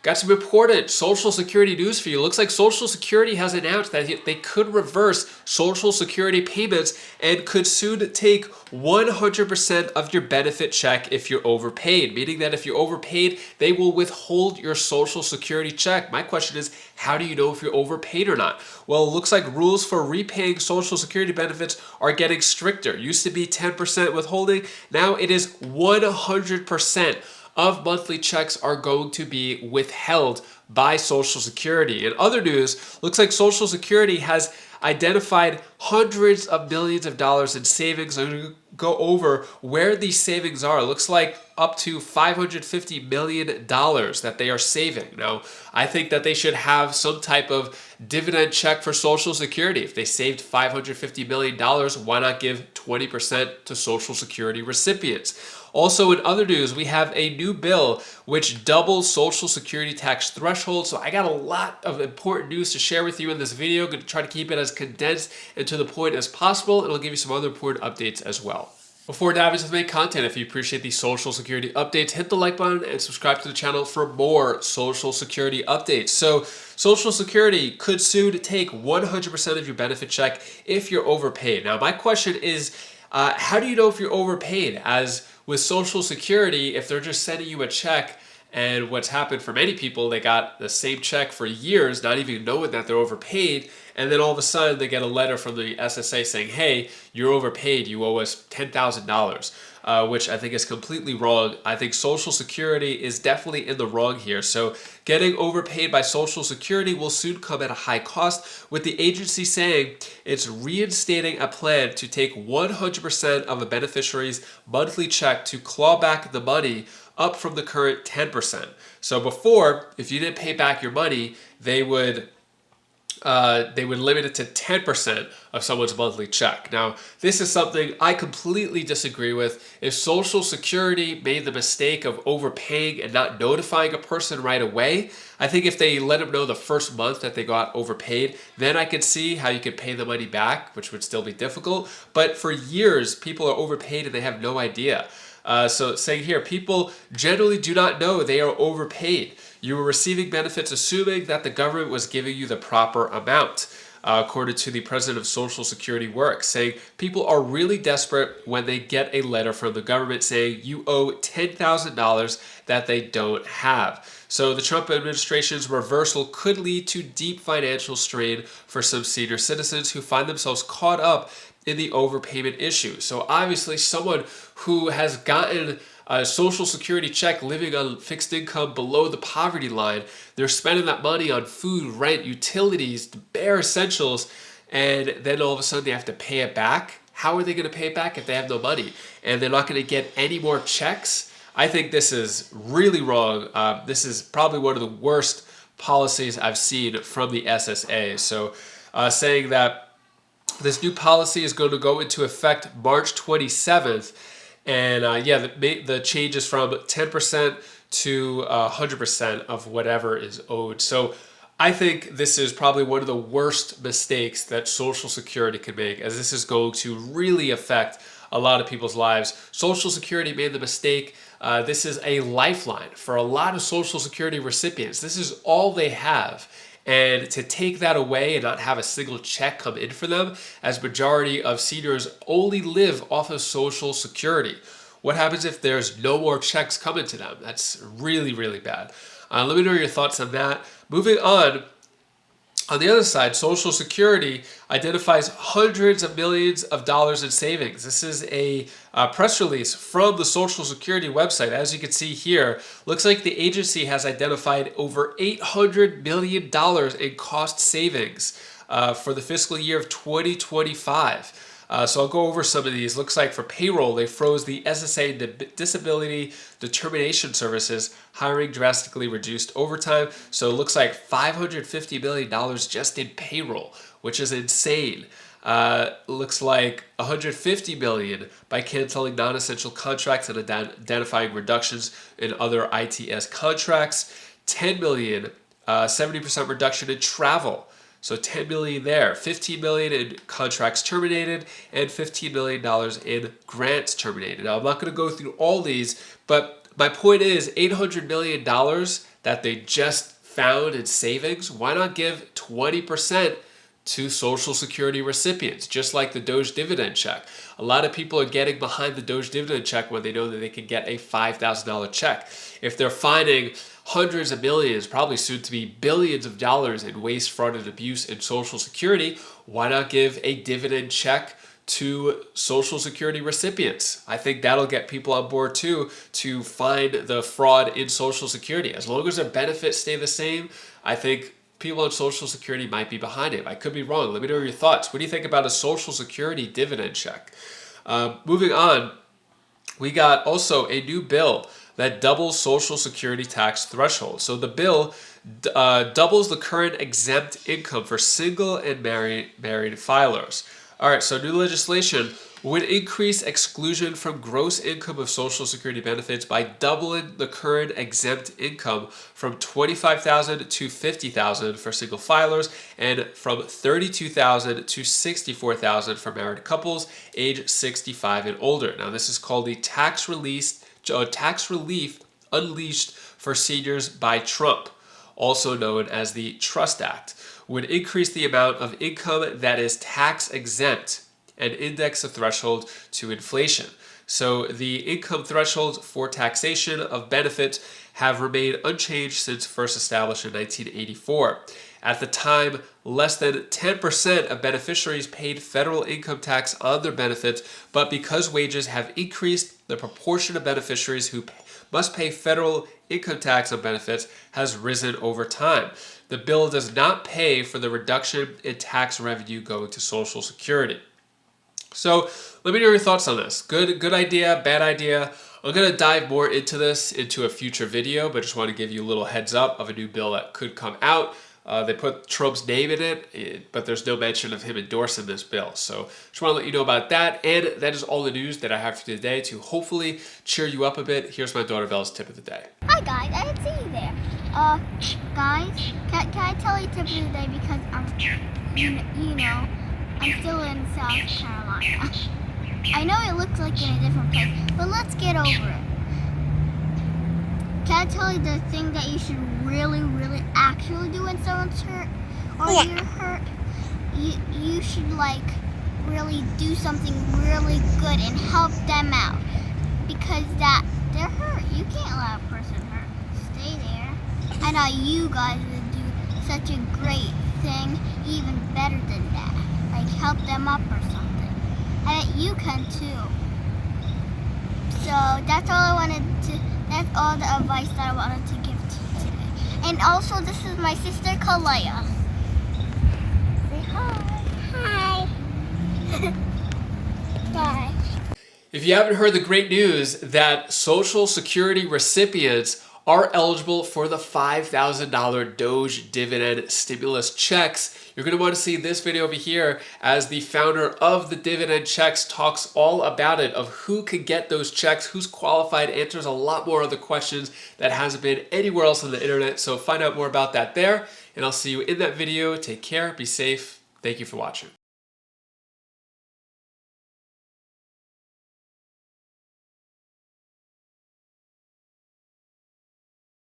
Got some important Social Security news for you. Looks like Social Security has announced that they could reverse Social Security payments and could soon take 100% of your benefit check if you're overpaid, meaning that if you're overpaid, they will withhold your Social Security check. My question is, how do you know if you're overpaid or not? Well, it looks like rules for repaying Social Security benefits are getting stricter. It used to be 10% withholding, now it is 100% of monthly checks are going to be withheld by Social Security. In other news, looks like Social Security has identified hundreds of millions of dollars in savings. I'm going to go over where these savings are. It looks like up to $550 million that they are saving. Now, I think that they should have some type of dividend check for Social Security. If they saved $550 million, why not give 20% to Social Security recipients? Also, in other news, we have a new bill which doubles Social Security tax threshold. So I got a lot of important news to share with you in this video. I'm going to try to keep it as condensed and to the point as possible, and I'll give you some other important updates as well. Before diving into the main content, if you appreciate these Social Security updates, hit the like button and subscribe to the channel for more Social Security updates. So Social Security could soon take 100% of your benefit check if you're overpaid. Now, my question is, how do you know if you're overpaid? As with Social Security, if they're just sending you a check, and what's happened for many people, they got the same check for years, not even knowing that they're overpaid, and then all of a sudden they get a letter from the SSA saying, hey, you're overpaid, you owe us $10,000, which I think is completely wrong. I think Social Security is definitely in the wrong here. So getting overpaid by Social Security will soon come at a high cost, with the agency saying it's reinstating a plan to take 100% of a beneficiary's monthly check to claw back the money up from the current 10%. So before, if you didn't pay back your money, they would limit it to 10% of someone's monthly check. Now, this is something I completely disagree with. If Social Security made the mistake of overpaying and not notifying a person right away, I think if they let them know the first month that they got overpaid, then I could see how you could pay the money back, which would still be difficult. But for years, people are overpaid and they have no idea. So saying here, people generally do not know they are overpaid. You were receiving benefits assuming that the government was giving you the proper amount, according to the president of Social Security Works, saying people are really desperate when they get a letter from the government saying you owe $10,000 that they don't have. So the Trump administration's reversal could lead to deep financial strain for some senior citizens who find themselves caught up in the overpayment issue. So obviously someone who has gotten a Social Security check living on fixed income below the poverty line, they're spending that money on food, rent, utilities, the bare essentials, and then all of a sudden they have to pay it back. How are they going to pay it back if they have no money? And they're not going to get any more checks? I think this is really wrong. This is probably one of the worst policies I've seen from the SSA. So saying that this new policy is going to go into effect March 27th. And the change is from 10% to 100% of whatever is owed. So I think this is probably one of the worst mistakes that Social Security can make, as this is going to really affect a lot of people's lives. Social Security made the mistake. This is a lifeline for a lot of Social Security recipients. This is all they have. And to take that away and not have a single check come in for them, as majority of seniors only live off of Social Security. What happens if there's no more checks coming to them? That's really, really bad. Let me know your thoughts on that. Moving on the other side, Social Security identifies hundreds of millions of dollars in savings. This is a press release from the Social Security website. As you can see here, looks like the agency has identified over $800 million in cost savings for the fiscal year of 2025. So I'll go over some of these. Looks like for payroll, they froze the SSA disability determination services, hiring drastically reduced overtime. So it looks like $550 million just in payroll, which is insane. Looks like $150 million by canceling non-essential contracts and identifying reductions in other ITS contracts. $10 million, 70% reduction in travel. So $10 million there, $15 million in contracts terminated, and $15 million in grants terminated. Now, I'm not going to go through all these, but My point is $800 million that they just found in savings, why not give 20% to Social Security recipients, just like the Doge dividend check? A lot of people are getting behind the Doge dividend check when they know that they can get a $5,000 check. If they're finding hundreds of millions, probably soon to be billions of dollars in waste, fraud, and abuse in Social Security, why not give a dividend check to Social Security recipients? I think that'll get people on board too, to find the fraud in Social Security. As long as their benefits stay the same, I think people on Social Security might be behind it. I could be wrong. Let me know your thoughts. What do you think about a Social Security dividend check? Moving on, we got also a new bill that doubles Social Security tax threshold. So the bill doubles the current exempt income for single and married filers. All right, so new legislation would increase exclusion from gross income of Social Security benefits by doubling the current exempt income from $25,000 to $50,000 for single filers and from $32,000 to $64,000 for married couples age 65 and older. Now, this is called the tax relief unleashed for seniors by Trump, also known as the Trust Act, would increase the amount of income that is tax exempt and index the threshold to inflation. So the income thresholds for taxation of benefits have remained unchanged since first established in 1984. At the time, less than 10% of beneficiaries paid federal income tax on their benefits, but because wages have increased, the proportion of beneficiaries who must pay federal income tax on benefits has risen over time. The bill does not pay for the reduction in tax revenue going to Social Security. So let me know your thoughts on this. Good idea, bad idea? I'm going to dive more into this into a future video, but just want to give you a little heads up of a new bill that could come out. They put Trump's name in it, but there's no mention of him endorsing this bill. So just want to let you know about that. And that is all the news that I have for you today to hopefully cheer you up a bit. Here's my daughter Belle's tip of the day. Hi guys, I didn't see you there. Guys, can I tell you tip of the day because I'm still in South Carolina. I know it looks like in a different place, but let's get over it. Can I tell you the thing that you should really actually do when someone's hurt or you're hurt? You should really do something really good and help them out because they're hurt. You can't let a person hurt. Stay there. I know you guys would do such a great thing, even better than that. Like help them up or something. And you can too. So that's all the advice that I wanted to give to you today. And also this is my sister Kalea. Say hi. Hi. Bye. If you haven't heard the great news that Social Security recipients are eligible for the $5,000 Doge dividend stimulus checks, you're going to want to see this video over here as the founder of the dividend checks talks all about it, of who could get those checks, who's qualified, answers a lot more other questions that hasn't been anywhere else on the internet. So find out more about that there, and I'll see you in that video. Take care, be safe. Thank you for watching.